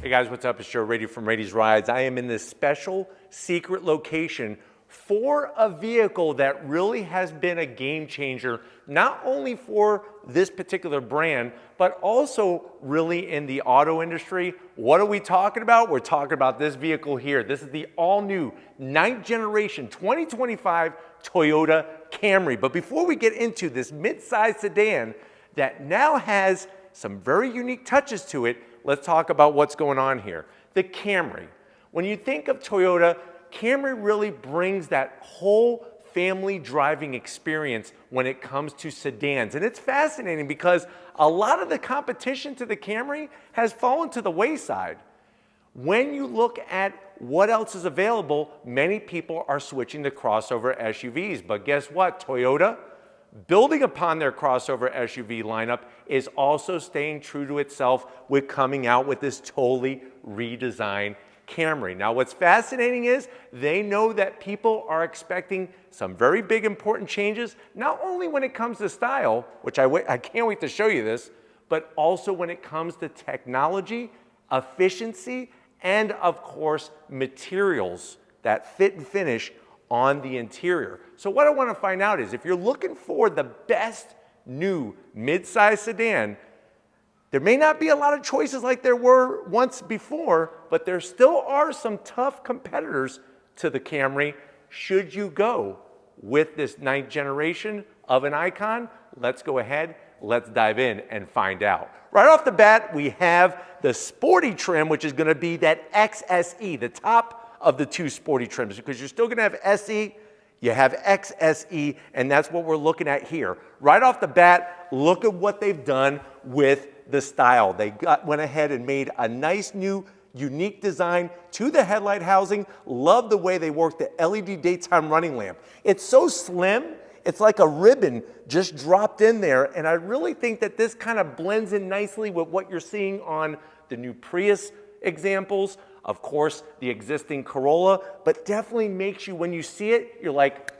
Hey guys, what's up? It's Joe Raiti from Raiti's Rides. I am in this special secret location for a vehicle that really has been a game changer, not only for this particular brand, but also really in the auto industry. What are we talking about? We're talking about this vehicle here. This is the all-new 9th generation 2025 Toyota Camry. But before we get into this mid-size sedan that now has some very unique touches to it, let's talk about what's going on here. The Camry. When you think of Toyota, Camry really brings that whole family driving experience when it comes to sedans. And it's fascinating because a lot of the competition to the Camry has fallen to the wayside. When you look at what else is available, many people are switching to crossover SUVs. But guess what? Toyota, building upon their crossover SUV lineup, is also staying true to itself with coming out with this totally redesigned Camry. Now, what's fascinating is they know that people are expecting some very big important changes, not only when it comes to style, which I can't wait to show you this, but also when it comes to technology, efficiency, and of course, materials that fit and finish on the interior. So what I want to find out is if you're looking for the best new mid-size sedan, there may not be a lot of choices like there were once before, but there still are some tough competitors to the Camry. Should you go with this 9th generation of an icon? Let's go ahead, let's dive in and find out. Right off the bat, we have the sporty trim, which is going to be that XSE, the top of the two sporty trims, because you're still going to have SE, you have XSE, and that's what we're looking at here. Right off the bat, look at what they've done with the style. They went ahead and made a nice new unique design to the headlight housing. Love the way they worked the LED daytime running lamp. It's so slim, it's like a ribbon just dropped in there, and I really think that this kind of blends in nicely with what you're seeing on the new Prius examples, of course the existing Corolla, but definitely makes you, when you see it, you're like,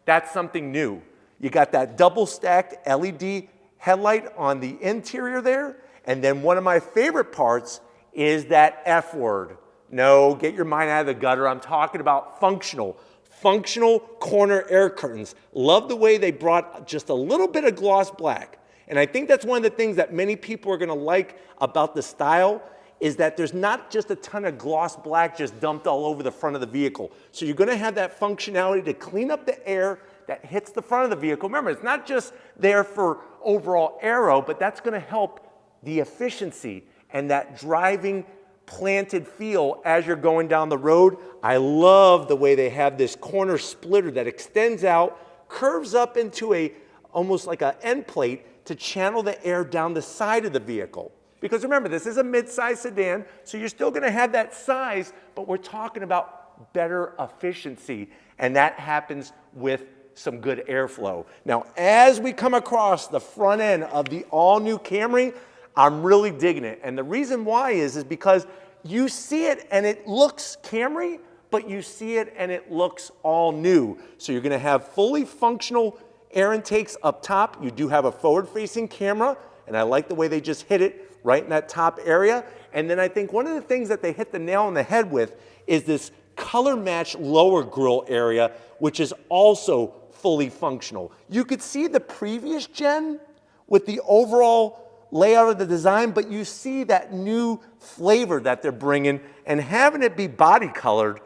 that's something new. You got that double stacked LED headlight on the interior there, and then one of my favorite parts is that F word. No, get your mind out of the gutter. I'm talking about functional corner air curtains. Love the way they brought just a little bit of gloss black. And I think that's one of the things that many people are gonna like about the style, is that there's not just a ton of gloss black just dumped all over the front of the vehicle. So you're gonna have that functionality to clean up the air that hits the front of the vehicle. Remember, it's not just there for overall aero, but that's gonna help the efficiency and that driving planted feel as you're going down the road. I love the way they have this corner splitter that extends out, curves up into almost like an end plate to channel the air down the side of the vehicle. Because remember, this is a mid-size sedan, so you're still gonna have that size, but we're talking about better efficiency, and that happens with some good airflow. Now, as we come across the front end of the all-new Camry, I'm really digging it. And the reason why is because you see it and it looks Camry, but you see it and it looks all new. So you're gonna have fully functional air intakes up top. You do have a forward-facing camera, and I like the way they just hit it right in that top area. And then I think one of the things that they hit the nail on the head with is this color match lower grille area, which is also fully functional. You could see the previous gen with the overall layout of the design, but you see that new flavor that they're bringing, and having it be body colored,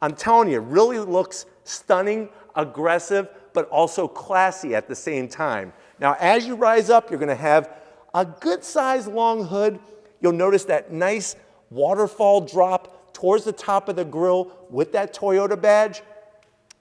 I'm telling you, it really looks stunning, aggressive, but also classy at the same time. Now, as you rise up, you're gonna have a good sized long hood. You'll notice that nice waterfall drop towards the top of the grille with that Toyota badge.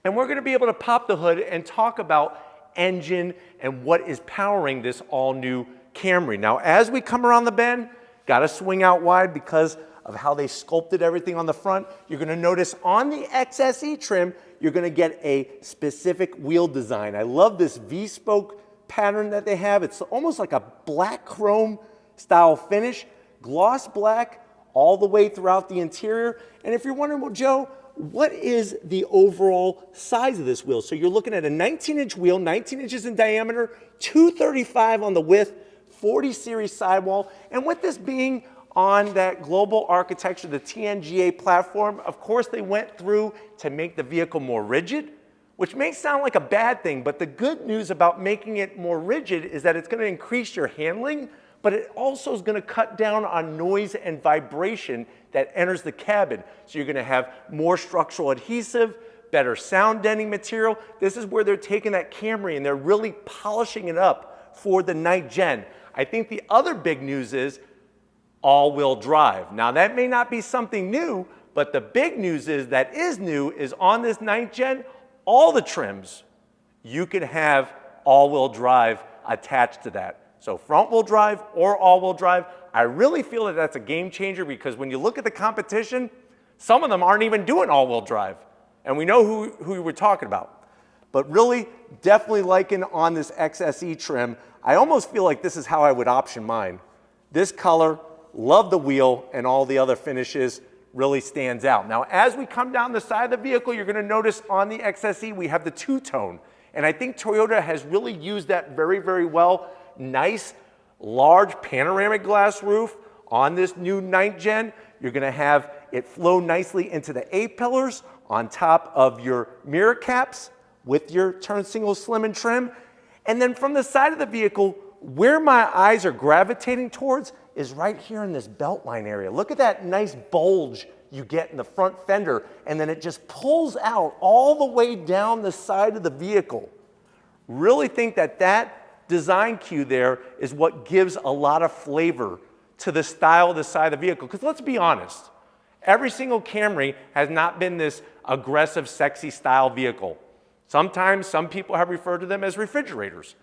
And we're gonna be able to pop the hood and talk about engine and what is powering this all new Camry. Now, as we come around the bend, gotta swing out wide because of how they sculpted everything on the front. You're gonna notice on the XSE trim, you're gonna get a specific wheel design. I love this V-spoke pattern that they have. It's almost like a black chrome style finish, gloss black all the way throughout the interior. And if you're wondering, well, Joe, what is the overall size of this wheel? So you're looking at a 19-inch wheel, 19 inches in diameter, 235 on the width, 40 series sidewall. And with this being on that global architecture, the TNGA platform. Of course, they went through to make the vehicle more rigid, which may sound like a bad thing, but the good news about making it more rigid is that it's going to increase your handling, but it also is going to cut down on noise and vibration that enters the cabin. So you're going to have more structural adhesive, better sound deadening material. This is where they're taking that Camry and they're really polishing it up for the night gen. I think the other big news is all-wheel drive. Now that may not be something new, but the big news is that is new is on this night gen, all the trims, you can have all-wheel drive attached to that. So front-wheel drive or all-wheel drive, I really feel that that's a game changer because when you look at the competition, some of them aren't even doing all-wheel drive. And we know who we're talking about. But really, definitely liking on this XSE trim. I almost feel like this is how I would option mine. This color, love the wheel, and all the other finishes really stands out. Now, as we come down the side of the vehicle, you're gonna notice on the XSE, we have the two-tone. And I think Toyota has really used that very, very well. Nice, large panoramic glass roof on this new night gen. You're gonna have it flow nicely into the A-pillars on top of your mirror caps with your turn single slim and trim. And then from the side of the vehicle, where my eyes are gravitating towards is right here in this belt line area. Look at that nice bulge you get in the front fender, and then it just pulls out all the way down the side of the vehicle. Really think that that design cue there is what gives a lot of flavor to the style of the side of the vehicle. Because let's be honest, every single Camry has not been this aggressive, sexy style vehicle. Sometimes some people have referred to them as refrigerators.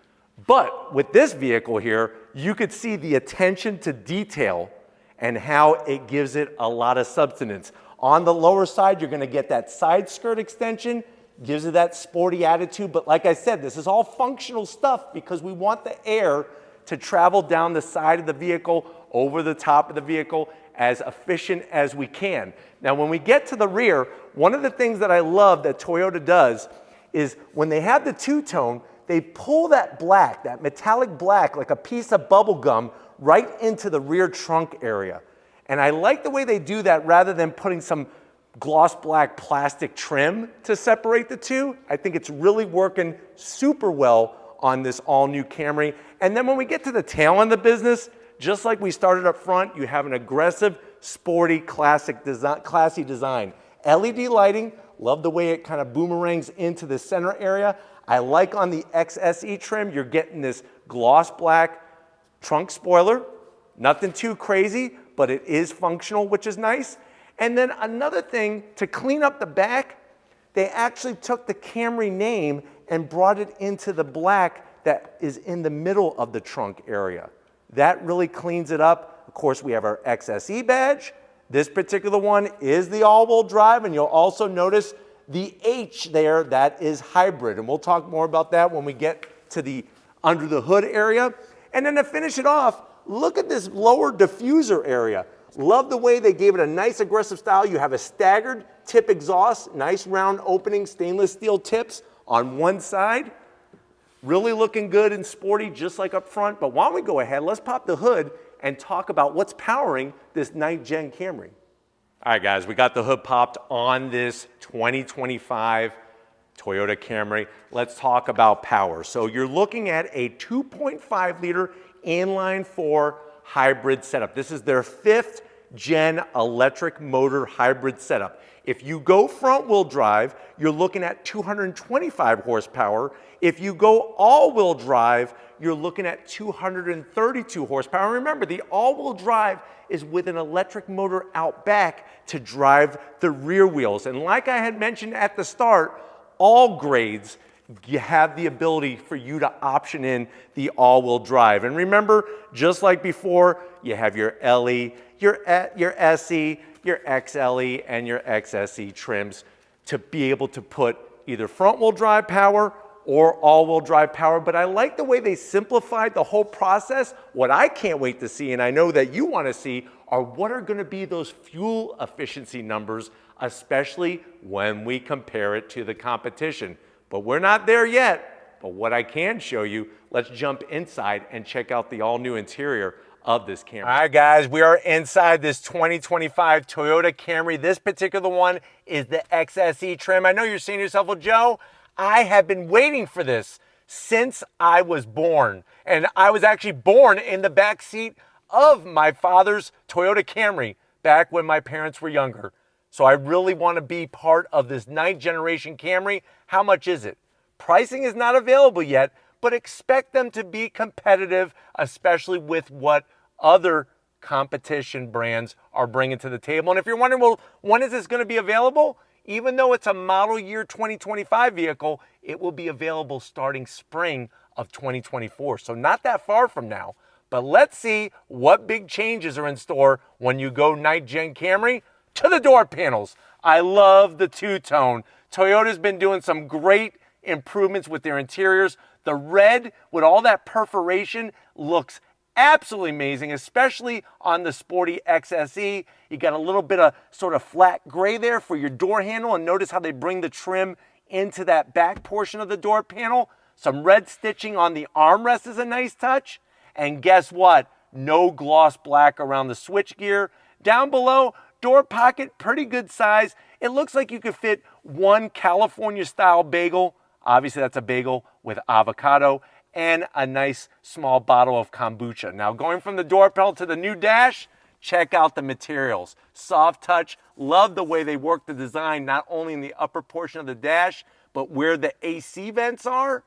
But with this vehicle here, you could see the attention to detail and how it gives it a lot of substance. On the lower side, you're gonna get that side skirt extension, gives it that sporty attitude. But like I said, this is all functional stuff because we want the air to travel down the side of the vehicle, over the top of the vehicle, as efficient as we can. Now, when we get to the rear, one of the things that I love that Toyota does is when they have the two-tone, they pull that black, that metallic black, like a piece of bubble gum right into the rear trunk area. And I like the way they do that rather than putting some gloss black plastic trim to separate the two. I think it's really working super well on this all-new Camry. And then when we get to the tail end of the business, just like we started up front, you have an aggressive, sporty, classy design. LED lighting, love the way it kind of boomerangs into the center area. I like on the XSE trim, you're getting this gloss black trunk spoiler. Nothing too crazy, but it is functional, which is nice. And then another thing, to clean up the back, they actually took the Camry name and brought it into the black that is in the middle of the trunk area. That really cleans it up. Of course, we have our XSE badge. This particular one is the all-wheel drive, and you'll also notice the H there, that is hybrid. And we'll talk more about that when we get to the under the hood area. And then to finish it off, look at this lower diffuser area. Love the way they gave it a nice aggressive style. You have a staggered tip exhaust, nice round opening stainless steel tips on one side. Really looking good and sporty, just like up front. But why don't we go ahead, let's pop the hood and talk about what's powering this night gen Camry. All right, guys, we got the hood popped on this 2025 Toyota Camry. Let's talk about power. So you're looking at a 2.5 liter inline four hybrid setup. This is their 5th gen electric motor hybrid setup. If you go front wheel drive, you're looking at 225 horsepower. If you go all wheel drive, you're looking at 232 horsepower. Remember, the all wheel drive is with an electric motor out back to drive the rear wheels. And like I had mentioned at the start, all grades, you have the ability for you to option in the all-wheel drive. And remember, just like before, you have your LE, your SE, your XLE, and your XSE trims to be able to put either front-wheel drive power or all-wheel drive power. But I like the way they simplified the whole process. What I can't wait to see, and I know that you want to see, are what are going to be those fuel efficiency numbers, especially when we compare it to the competition. But we're not there yet. But what I can show you, let's jump inside and check out the all-new interior of this Camry. All right, guys, we are inside this 2025 Toyota Camry. This particular one is the XSE trim. I know you're saying to yourself, well, Joe, I have been waiting for this since I was born. And I was actually born in the back seat of my father's Toyota Camry back when my parents were younger. So I really want to be part of this 9th generation Camry. How much is it? Pricing is not available yet, but expect them to be competitive, especially with what other competition brands are bringing to the table. And if you're wondering, well, when is this going to be available? Even though it's a model year 2025 vehicle, it will be available starting spring of 2024. So not that far from now. But let's see what big changes are in store when you go 9th Gen Camry. To the door panels. I love the two-tone. Toyota's been doing some great improvements with their interiors. The red with all that perforation looks absolutely amazing, especially on the sporty XSE. You got a little bit of sort of flat gray there for your door handle, and notice how they bring the trim into that back portion of the door panel. Some red stitching on the armrest is a nice touch. And guess what? No gloss black around the switchgear. Down below, door pocket, pretty good size. It looks like you could fit one California style bagel. Obviously that's a bagel with avocado and a nice small bottle of kombucha. Now going from the door panel to the new dash, check out the materials. Soft touch, love the way they work the design, not only in the upper portion of the dash, but where the AC vents are.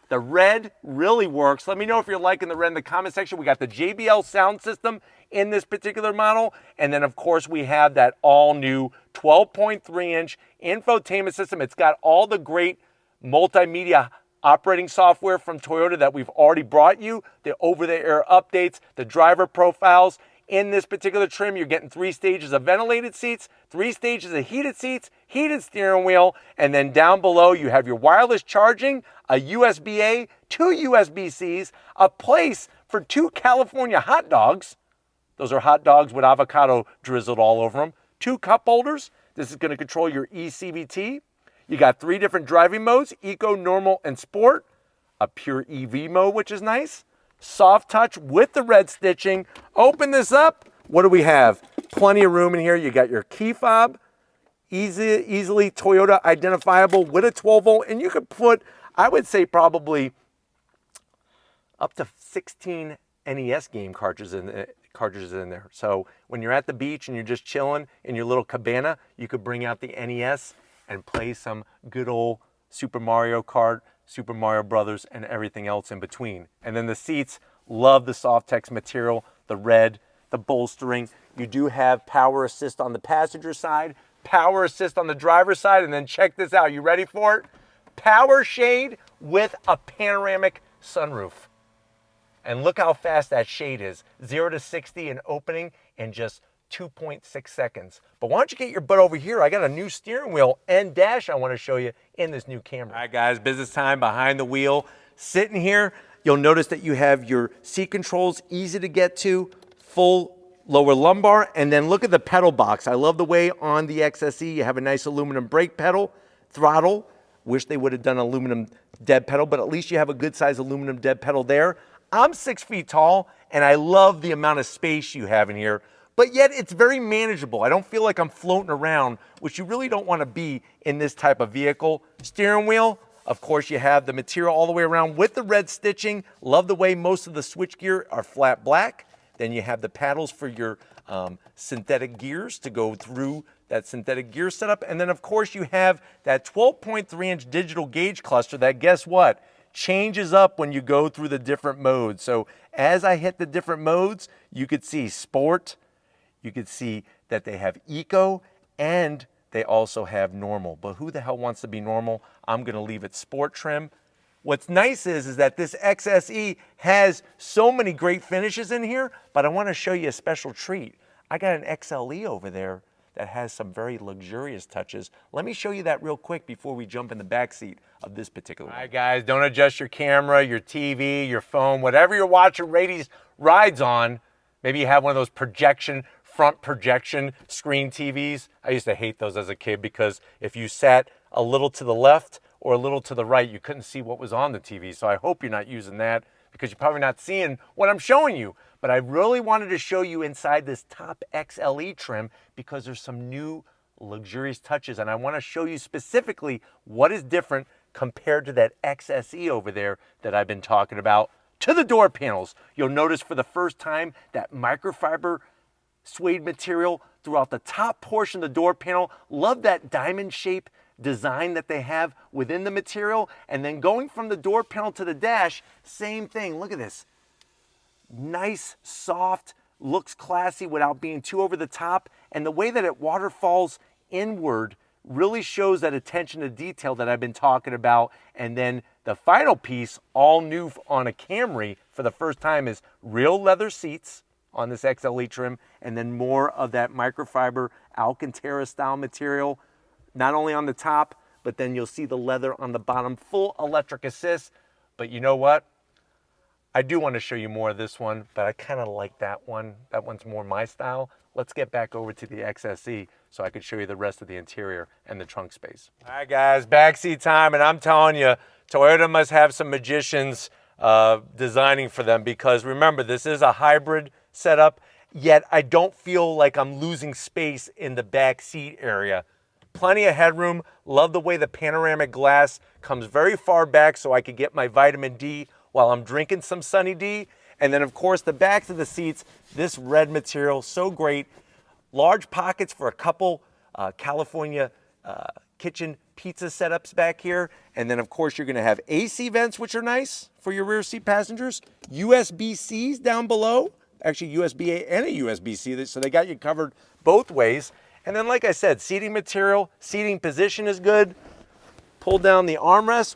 The red really works. Let me know if you're liking the red in the comment section. We got the JBL sound system in this particular model. And then, of course, we have that all-new 12.3-inch infotainment system. It's got all the great multimedia operating software from Toyota that we've already brought you, the over-the-air updates, the driver profiles. In this particular trim, you're getting 3 stages of ventilated seats, 3 stages of heated seats, heated steering wheel, and then down below you have your wireless charging, a USB-A, 2 USB-Cs, a place for 2 California hot dogs. Those are hot dogs with avocado drizzled all over them. 2 cup holders. This is going to control your eCVT. You got 3 different driving modes, Eco, Normal, and Sport. A pure EV mode, which is nice. Soft touch with the red stitching. Open this up. What do we have? Plenty of room in here. You got your key fob, easily Toyota identifiable with a 12 volt, and you could put, I would say, probably up to 16 NES game cartridges in there. So when you're at the beach and you're just chilling in your little cabana, you could bring out the NES and play some good old Super Mario Kart, Super Mario Brothers, and everything else in between. And then the seats, love the Softex material, the red, the bolstering. You do have power assist on the passenger side, power assist on the driver's side, and then check this out. You ready for it? Power shade with a panoramic sunroof. And look how fast that shade is. 0 to 60 in opening in just 2.6 seconds. But why don't you get your butt over here? I got a new steering wheel and dash I want to show you in this new Camry. All right, guys, business time behind the wheel. Sitting here, you'll notice that you have your seat controls, easy to get to, full lower lumbar, and then look at the pedal box. I love the way on the XSE you have a nice aluminum brake pedal, throttle. Wish they would have done aluminum dead pedal, but at least you have a good size aluminum dead pedal there. I'm 6 feet tall, and I love the amount of space you have in here. But yet it's very manageable. I don't feel like I'm floating around, which you really don't want to be in this type of vehicle. Steering wheel, of course, you have the material all the way around with the red stitching. Love the way most of the switchgear are flat black. Then you have the paddles for your synthetic gears to go through that synthetic gear setup. And then, of course, you have that 12.3-inch digital gauge cluster that, guess what, changes up when you go through the different modes. So as I hit the different modes, you could see Sport, you could see that they have Eco, and they also have Normal. But who the hell wants to be normal? I'm going to leave it Sport trim. What's nice is that this XSE has so many great finishes in here, but I want to show you a special treat. I got an XLE over there that has some very luxurious touches. Let me show you that real quick before we jump in the back seat of this particular one. All right, guys, don't adjust your camera, your TV, your phone, whatever you're watching Raiti's rides on. Maybe you have one of those front projection screen TVs. I used to hate those as a kid because if you sat a little to the left or a little to the right, you couldn't see what was on the TV. So I hope you're not using that because you're probably not seeing what I'm showing you. But I really wanted to show you inside this top XLE trim because there's some new luxurious touches, and I want to show you specifically what is different compared to that XSE over there that I've been talking about. To the door panels, you'll notice for the first time that microfiber suede material throughout the top portion of the door panel. Love that diamond shape design that they have within the material. And then going from the door panel to the dash, same thing. Look at this. Nice, soft, looks classy without being too over the top. And the way that it waterfalls inward really shows that attention to detail that I've been talking about. And then the final piece, all new on a Camry for the first time, is real leather seats on this XLE trim, and then more of that microfiber Alcantara style material, not only on the top, but then you'll see the leather on the bottom, full electric assist. But you know what? I do want to show you more of this one, but I kind of like that one. That one's more my style. Let's get back over to the XSE so I can show you the rest of the interior and the trunk space. All right, guys, backseat time, and I'm telling you, Toyota must have some magicians designing for them, because remember, this is a hybrid setup, yet I don't feel like I'm losing space in the back seat area. Plenty of headroom. Love the way the panoramic glass comes very far back so I could get my vitamin D while I'm drinking some Sunny D. And then, of course, the backs of the seats, this red material, so great. Large pockets for a couple California kitchen pizza setups back here. And then, of course, you're going to have AC vents, which are nice for your rear seat passengers. USB-Cs down below. Actually, USB-A and a USB-C, so they got you covered both ways. And then, like I said, seating material, seating position is good. Pull down the armrest.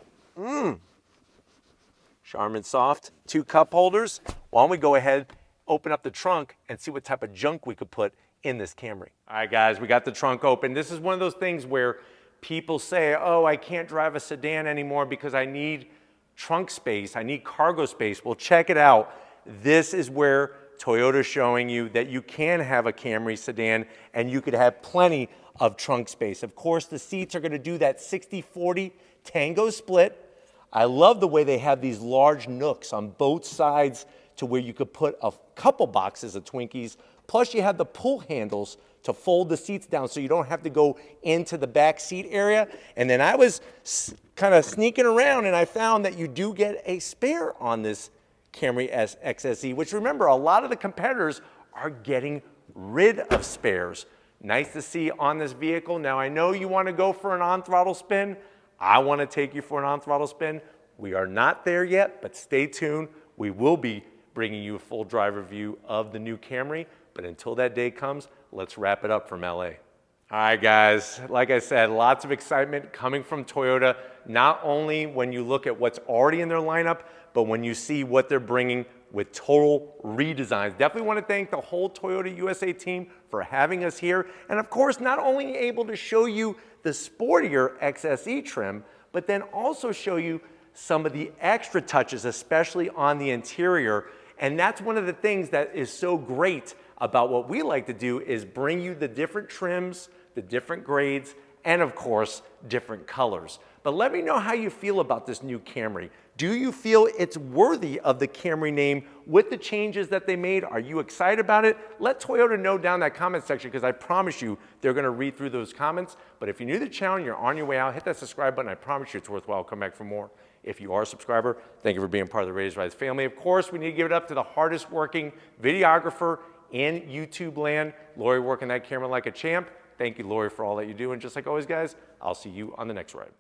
Charmin soft. 2 cup holders. Why don't we go ahead, open up the trunk, and see what type of junk we could put in this Camry. All right, guys, we got the trunk open. This is one of those things where people say, oh, I can't drive a sedan anymore because I need trunk space, I need cargo space. Well, check it out. This is where Toyota's showing you that you can have a Camry sedan and you could have plenty of trunk space. Of course, the seats are going to do that 60-40 tango split. I love the way they have these large nooks on both sides to where you could put a couple boxes of Twinkies. Plus, you have the pull handles to fold the seats down so you don't have to go into the back seat area. And then I was kind of sneaking around and I found that you do get a spare on this Camry XSE, which, remember, a lot of the competitors are getting rid of spares. Nice to see on this vehicle. Now, I know you want to go for an on-throttle spin. I want to take you for an on-throttle spin. We are not there yet, but stay tuned. We will be bringing you a full driver view of the new Camry. But until that day comes, let's wrap it up from LA. All right, guys, like I said, lots of excitement coming from Toyota, not only when you look at what's already in their lineup, but when you see what they're bringing with total redesigns. Definitely want to thank the whole Toyota USA team for having us here. And of course, not only able to show you the sportier XSE trim, but then also show you some of the extra touches, especially on the interior. And that's one of the things that is so great about what we like to do, is bring you the different trims, the different grades, and of course, different colors. But let me know how you feel about this new Camry. Do you feel it's worthy of the Camry name with the changes that they made? Are you excited about it? Let Toyota know down in that comment section, because I promise you they're going to read through those comments. But if you're new to the channel and you're on your way out, hit that subscribe button. I promise you it's worthwhile. Come back for more. If you are a subscriber, thank you for being part of the Raiti's Rides family. Of course, we need to give it up to the hardest working videographer in YouTube land, Lori, working that camera like a champ. Thank you, Lori, for all that you do. And just like always, guys, I'll see you on the next ride.